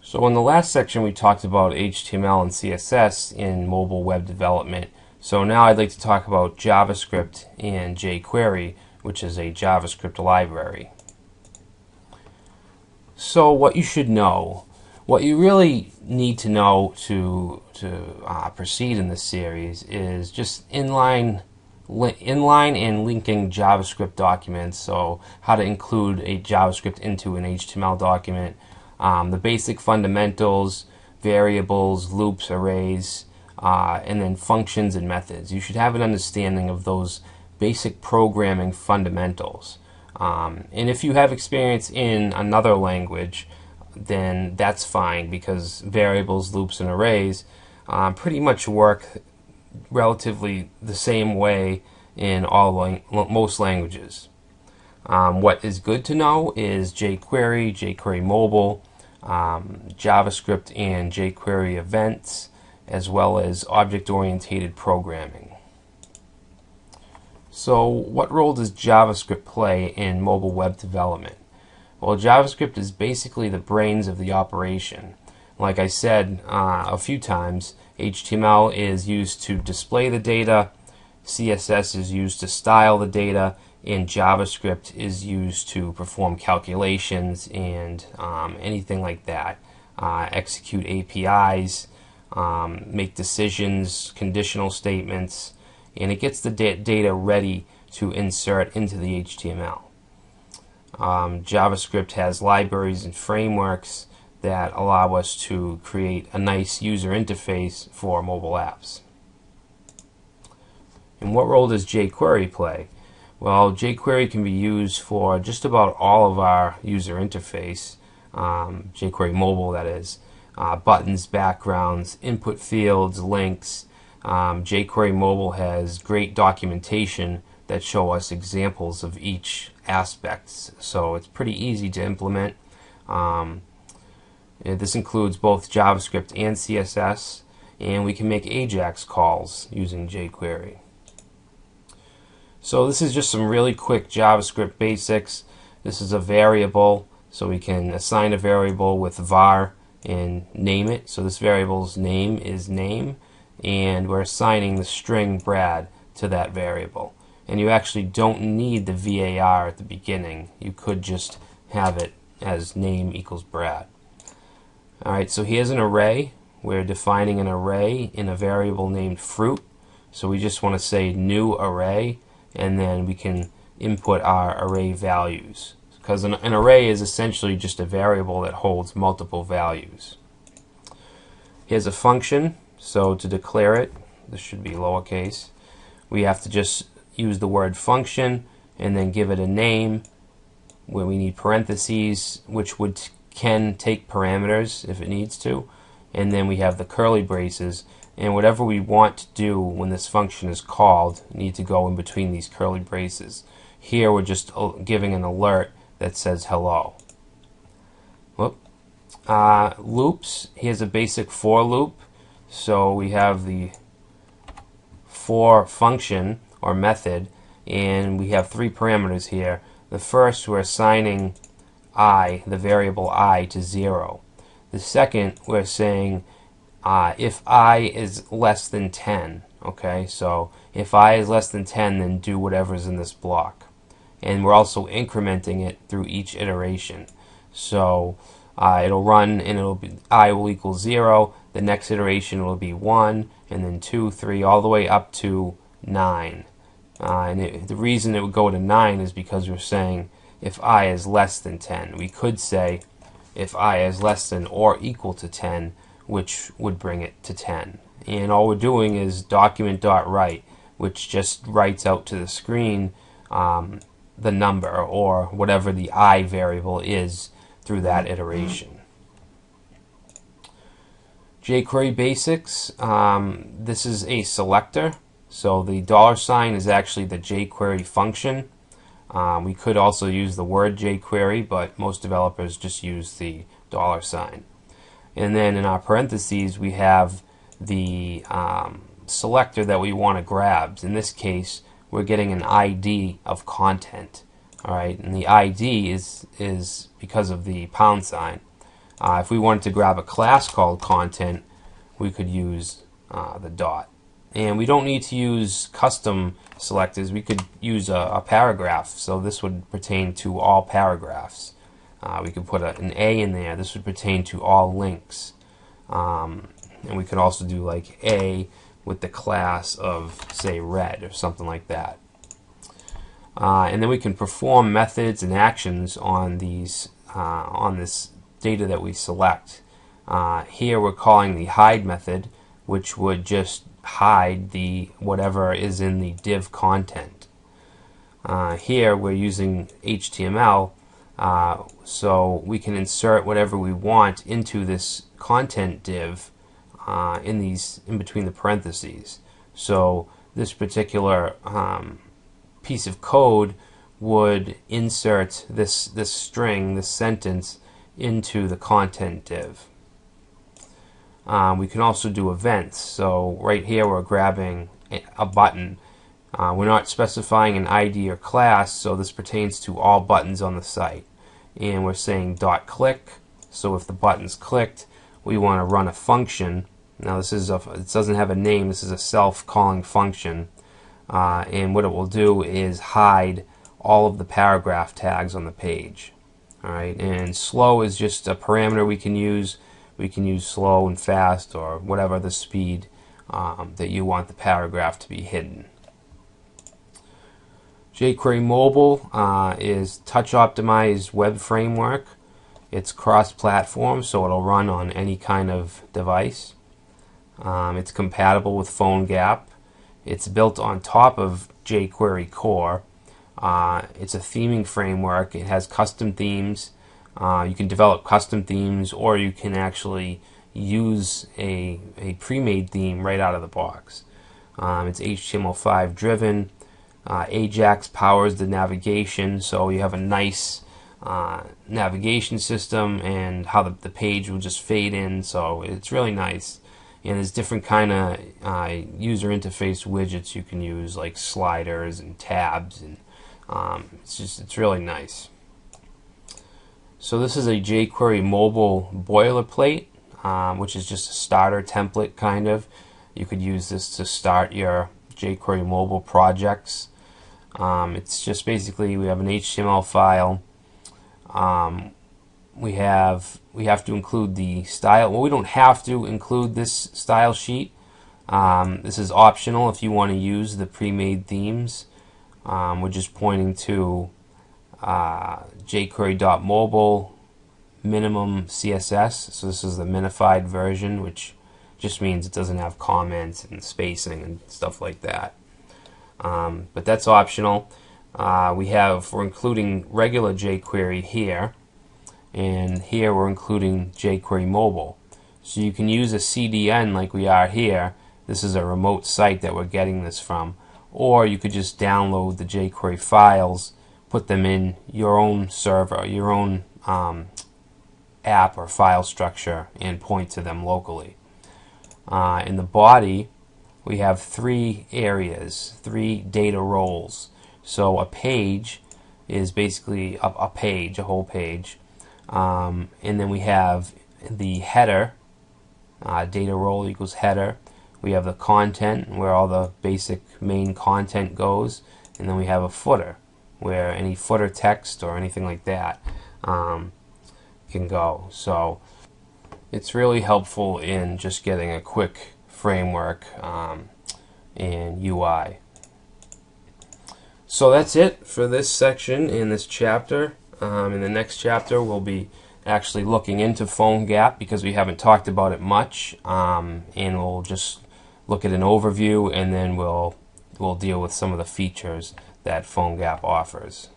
So in the last section we talked about HTML and CSS in mobile web development. So now I'd like to talk about JavaScript and JQuery, which is a JavaScript library. So what you should know, what you really need to know to proceed in this series is just inline and linking JavaScript documents. So how to include a JavaScript into an HTML document, the basic fundamentals, variables, loops, arrays, and then functions and methods. You should have an understanding of those basic programming fundamentals. And if you have experience in another language, then that's fine, because variables, loops, and arrays pretty much work relatively the same way in most languages. What is good to know is JQuery, JQuery Mobile, JavaScript and JQuery events, as well as object-oriented programming. So what role does JavaScript play in mobile web development? Well, JavaScript is basically the brains of the operation. Like I said a few times, HTML is used to display the data, CSS is used to style the data, and JavaScript is used to perform calculations and anything like that. Execute APIs, make decisions, conditional statements, and it gets the data ready to insert into the HTML. JavaScript has libraries and frameworks that allow us to create a nice user interface for mobile apps. And what role does jQuery play? Well, jQuery can be used for just about all of our user interface, jQuery mobile that is, buttons, backgrounds, input fields, links. jQuery mobile has great documentation that show us examples of each aspect, so it's pretty easy to implement. This includes both JavaScript and CSS, and we can make AJAX calls using jQuery. So this is just some really quick JavaScript basics. This is a variable, so we can assign a variable with var and name it. So this variable's name is name, and we're assigning the string Brad to that variable. And you actually don't need the var at the beginning. You could just have it as name equals Brad. Alright, so here's an array. We're defining an array in a variable named fruit. So we just want to say new array, and then we can input our array values, because an array is essentially just a variable that holds multiple values. Here's a function, so to declare it, this should be lowercase, we have to just use the word function and then give it a name where we need parentheses, which can take parameters if it needs to, and then we have the curly braces, and whatever we want to do when this function is called need to go in between these curly braces. Here we're just giving an alert that says hello. Loops, here's a basic for loop. So we have the for function or method, and we have three parameters here. The first, we're assigning I, the variable I, to 0. The second, we're saying if I is less than 10. Okay, so if I is less than 10, then do whatever's in this block. And we're also incrementing it through each iteration. So it'll run and it'll be I will equal 0. The next iteration will be 1, and then 2, 3, all the way up to 9. The reason it would go to 9 is because we're saying if I is less than 10. We could say if I is less than or equal to 10, which would bring it to 10. And all we're doing is document.write, which just writes out to the screen the number or whatever the I variable is through that iteration. jQuery basics, this is a selector, so the $ is actually the jQuery function. We could also use the word jQuery, but most developers just use the $. And then in our parentheses we have the selector that we want to grab. In this case, we're getting an ID of content. Alright, and the ID is because of the pound sign. If we wanted to grab a class called content, we could use the dot. And we don't need to use custom selectors. We could use a paragraph, so this would pertain to all paragraphs. We could put an A in there. This would pertain to all links. And we could also do like A with the class of, say, red or something like that. And then we can perform methods and actions on these on this data that we select. Here we're calling the hide method, which would just hide the whatever is in the div content. Here we're using HTML, so we can insert whatever we want into this content div in between the parentheses. So this particular piece of code would insert this string, this sentence, into the content div. We can also do events. So right here we're grabbing a button. We're not specifying an ID or class, so this pertains to all buttons on the site. And we're saying .click. So if the button's clicked, we want to run a function. Now this is it doesn't have a name. This is a self-calling function, and what it will do is hide all of the paragraph tags on the page. All right, and slow is just a parameter we can use. We can use slow and fast or whatever the speed that you want the paragraph to be hidden. JQuery Mobile is touch-optimized web framework. It's cross-platform, so it'll run on any kind of device. It's compatible with PhoneGap. It's built on top of JQuery Core. It's a theming framework. It has custom themes. You can develop custom themes, or you can actually use a pre-made theme right out of the box. It's HTML5 driven. Ajax powers the navigation, so you have a nice navigation system, and how the page will just fade in, so it's really nice. And there's different kind of user interface widgets you can use, like sliders and tabs, and it's really nice. So this is a jQuery mobile boilerplate, which is just a starter template kind of. You could use this to start your jQuery mobile projects. It's just basically we have an HTML file. We have to include the style. Well, we don't have to include this style sheet. This is optional if you want to use the pre-made themes. We're just pointing to jQuery.mobile minimum CSS. So this is the minified version, which just means it doesn't have comments and spacing and stuff like that. But that's optional. We're including regular jQuery here, and here we're including jQuery mobile. So you can use a CDN like we are here. This is a remote site that we're getting this from. Or you could just download the jQuery files, put them in your own server, your own app or file structure, and point to them locally. In the body, we have three areas, three data roles. So a page is basically a whole page. And then we have the header, data role equals header. We have the content, where all the basic main content goes. And then we have a footer, where any footer text or anything like that can go. So it's really helpful in just getting a quick framework and UI. So that's it for this section in this chapter. In the next chapter we'll be actually looking into PhoneGap, because we haven't talked about it much, and we'll just look at an overview, and then we'll deal with some of the features that PhoneGap offers.